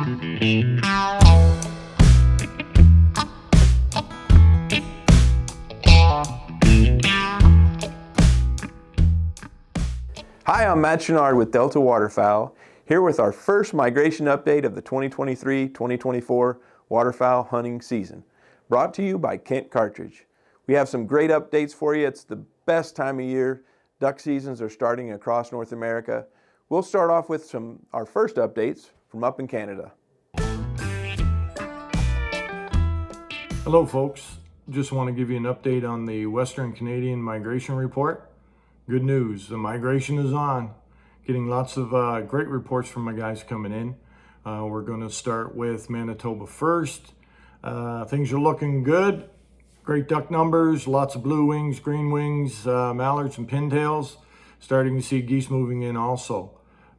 Hi, I'm Matt Chenard with Delta Waterfowl, here with our first migration update of the 2023-2024 waterfowl hunting season, brought to you by Kent Cartridge. We have some great updates for you. It's the best time of year. Duck seasons are starting across North America. We'll start off with our first updates from up in Canada. Hello folks, just want to give you an update on the Western Canadian migration report. Good news, the migration is on. Getting lots of great reports from my guys coming in. We're going to start with Manitoba first. Things are looking good. Great duck numbers, lots of blue wings, green wings, mallards and pintails. Starting to see geese moving in also.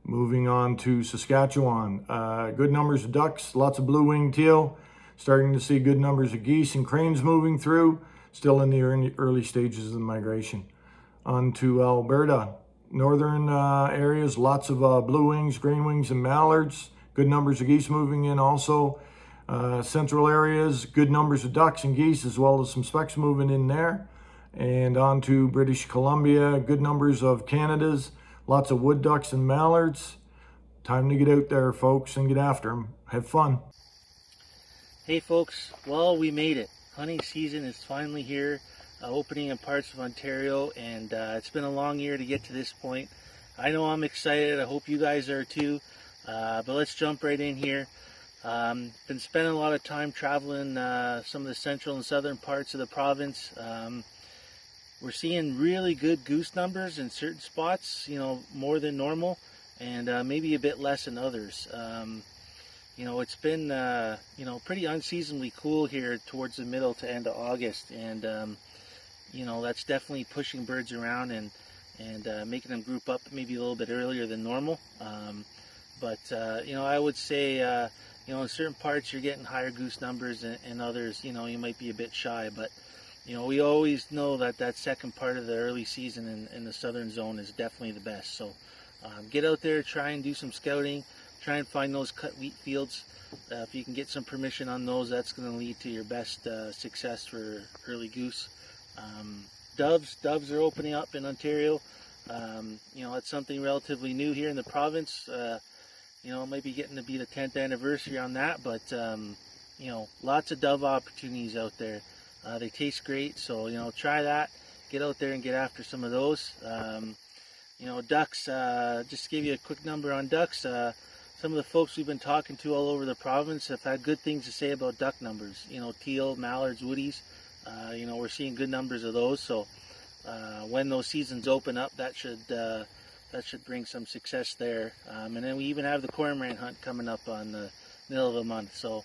Moving on to Saskatchewan. Good numbers of ducks, lots of blue wing teal. Starting to see good numbers of geese and cranes moving through. Still in the early stages of the migration. On to Alberta. Northern areas, lots of blue wings, green wings, and mallards. Good numbers of geese moving in also. Central areas, good numbers of ducks and geese, as well as some specks moving in there. And on to British Columbia, good numbers of Canadas, lots of wood ducks and mallards. Time to get out there, folks, and get after them. Have fun. Hey folks, well, we made it. Hunting season is finally here. Opening in parts of Ontario, and it's been a long year to get to this point. I know I'm excited. I hope you guys are too. But let's jump right in here. Been spending a lot of time traveling some of the central and southern parts of the province. We're seeing really good goose numbers in certain spots, you know, more than normal, and maybe a bit less in others. You know, it's been, you know, pretty unseasonably cool here towards the middle to end of August, and you know, that's definitely pushing birds around and making them group up maybe a little bit earlier than normal. You know, I would say, you know, in certain parts you're getting higher goose numbers, and others, you know, you might be a bit shy. But, you know, we always know that second part of the early season in the southern zone is definitely the best. So get out there, try and do some scouting, try and find those cut wheat fields. If you can get some permission on those, that's going to lead to your best success for early goose. Doves are opening up in Ontario. You know, it's something relatively new here in the province. You know, it might be getting to be the 10th anniversary on that, but you know, lots of dove opportunities out there. They taste great, so, you know, try that. Get out there and get after some of those. You know, ducks, just to give you a quick number on ducks, some of the folks we've been talking to all over the province have had good things to say about duck numbers. You know, teal, mallards, woodies. You know, we're seeing good numbers of those, so when those seasons open up, that should bring some success there. And then we even have the cormorant hunt coming up on the middle of the month, so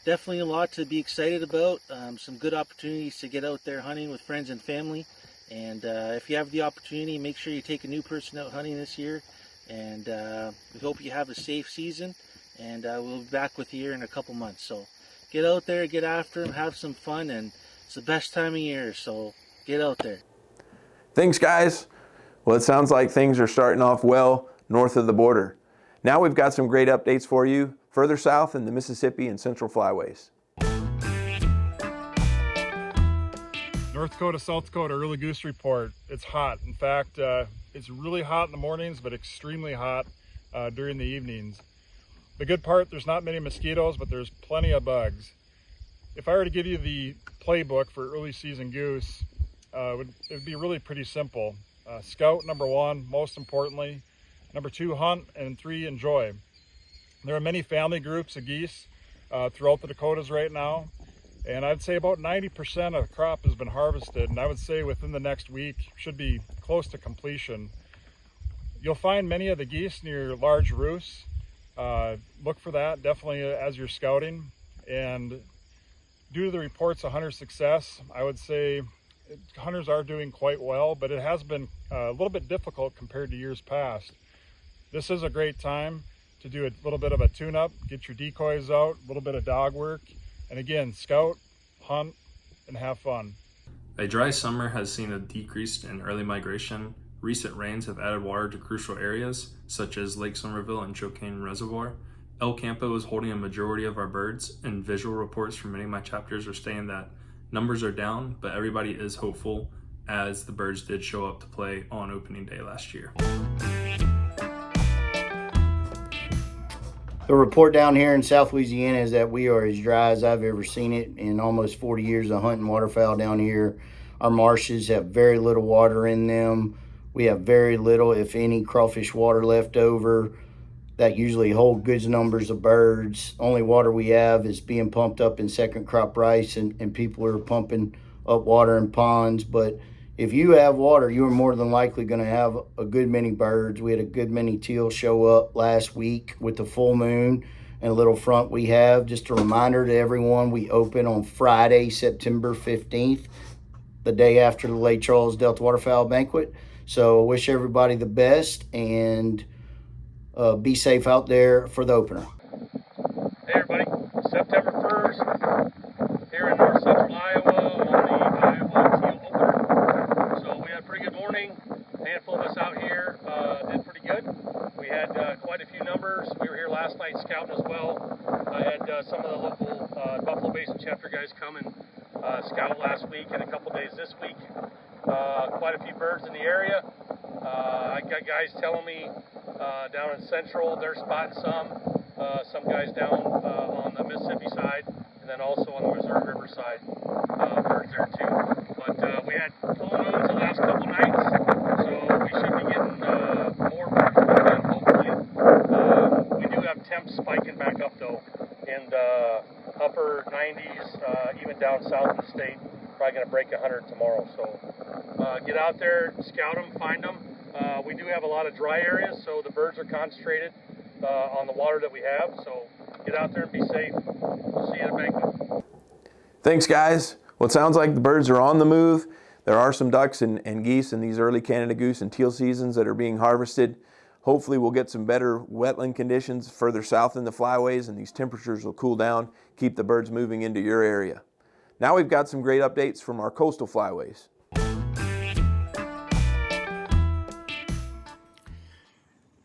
definitely a lot to be excited about. Some good opportunities to get out there hunting with friends and family, and if you have the opportunity, make sure you take a new person out hunting this year, and we hope you have a safe season, and we'll be back with you here in a couple months. So get out there, get after them, have some fun, and it's the best time of year, so get out there. Thanks, guys. Well, it sounds like things are starting off well north of the border. Now we've got some great updates for you further south in the Mississippi and Central Flyways. North Dakota, South Dakota early goose report. It's hot. In fact, it's really hot in the mornings, but extremely hot during the evenings. The good part, there's not many mosquitoes, but there's plenty of bugs. If I were to give you the playbook for early season goose, it would be really pretty simple. Scout, number one, most importantly. Number two, hunt. And three, enjoy. There are many family groups of geese throughout the Dakotas right now. And I'd say about 90% of the crop has been harvested. And I would say within the next week, should be close to completion. You'll find many of the geese near large roosts. Look for that definitely as you're scouting. And due to the reports of hunter success, I would say hunters are doing quite well, but it has been a little bit difficult compared to years past. This is a great time to do a little bit of a tune-up, get your decoys out, a little bit of dog work, and again, scout, hunt, and have fun. A dry summer has seen a decrease in early migration. Recent rains have added water to crucial areas such as Lake Somerville and Choucain Reservoir, El Campo is holding a majority of our birds, and visual reports from many of my chapters are saying that numbers are down, but everybody is hopeful as the birds did show up to play on opening day last year. The report down here in South Louisiana is that we are as dry as I've ever seen it in almost 40 years of hunting waterfowl down here. Our marshes have very little water in them. We have very little, if any, crawfish water left over that usually hold good numbers of birds. Only water we have is being pumped up in second crop rice, and people are pumping up water in ponds. But if you have water, you are more than likely going to have a good many birds. We had a good many teal show up last week with the full moon and a little front we have. Just a reminder to everyone, we open on Friday, September 15th, the day after the Lake Charles Delta Waterfowl Banquet. So I wish everybody the best, and be safe out there for the opener. Hey everybody, September 1st, here in north central Iowa on the Iowa Teal Opener. So we had a pretty good morning. A handful of us out here did pretty good. We had quite a few numbers. We were here last night scouting as well. I had some of the local Buffalo Basin chapter guys come and scout last week and a couple days this week. Quite a few birds in the area. I got guys telling me down in Central they're spotting some guys down on the Mississippi side, and then also on the Missouri River side, birds there too. But we had full moons the last couple nights, so we should be getting more birds again, hopefully. We do have temps spiking back up though, in the upper 90s, even down south of the state. Probably going to break 100 tomorrow, so get out there, scout them, find them. We do have a lot of dry areas, so the birds are concentrated on the water that we have, so get out there and be safe. We'll see you at the banquet. Thanks, guys. Well, it sounds like the birds are on the move. There are some ducks and geese in these early Canada goose and teal seasons that are being harvested. Hopefully we'll get some better wetland conditions further south in the flyways, and these temperatures will cool down, keep the birds moving into your area. Now we've got some great updates from our coastal flyways.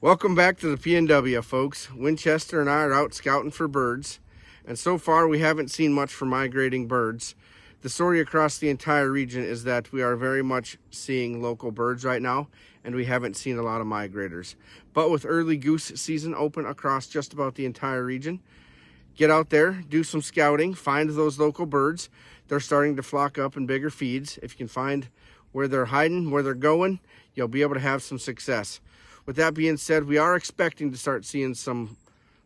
Welcome back to the PNW, folks. Winchester and I are out scouting for birds, and so far we haven't seen much for migrating birds. The story across the entire region is that we are very much seeing local birds right now, and we haven't seen a lot of migrators. But with early goose season open across just about the entire region, get out there, do some scouting, find those local birds. They're starting to flock up in bigger feeds. If you can find where they're hiding, where they're going, you'll be able to have some success. With that being said, we are expecting to start seeing some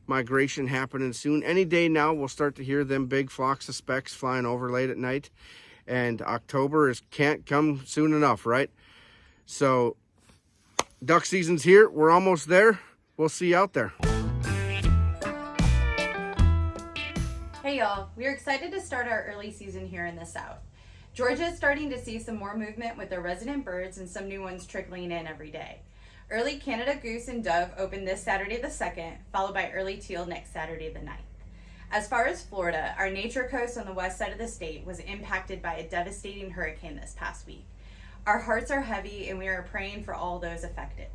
migration happening soon. Any day now, we'll start to hear them big flocks of specks flying over late at night. And October can't come soon enough, right? So duck season's here. We're almost there. We'll see you out there. Hey y'all, we're excited to start our early season here in the South. Georgia is starting to see some more movement with their resident birds and some new ones trickling in every day. Early Canada goose and dove open this Saturday the 2nd, followed by early teal next Saturday the 9th. As far as Florida, our nature coast on the west side of the state was impacted by a devastating hurricane this past week. Our hearts are heavy and we are praying for all those affected.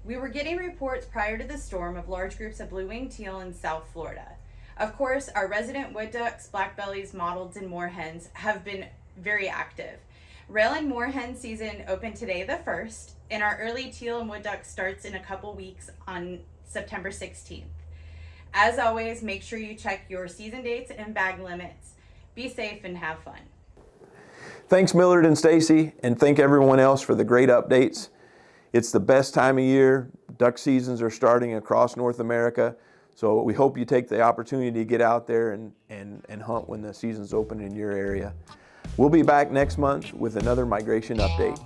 We were getting reports prior to the storm of large groups of blue-winged teal in South Florida. Of course, our resident wood ducks, blackbellies, mottleds, and moorhens have been very active. Rail and moorhen season opened today the 1st, and our early teal and wood duck starts in a couple weeks on September 16th. As always, make sure you check your season dates and bag limits. Be safe and have fun. Thanks, Millard and Stacy, and thank everyone else for the great updates. It's the best time of year. Duck seasons are starting across North America, so we hope you take the opportunity to get out there and hunt when the season's open in your area. We'll be back next month with another migration update.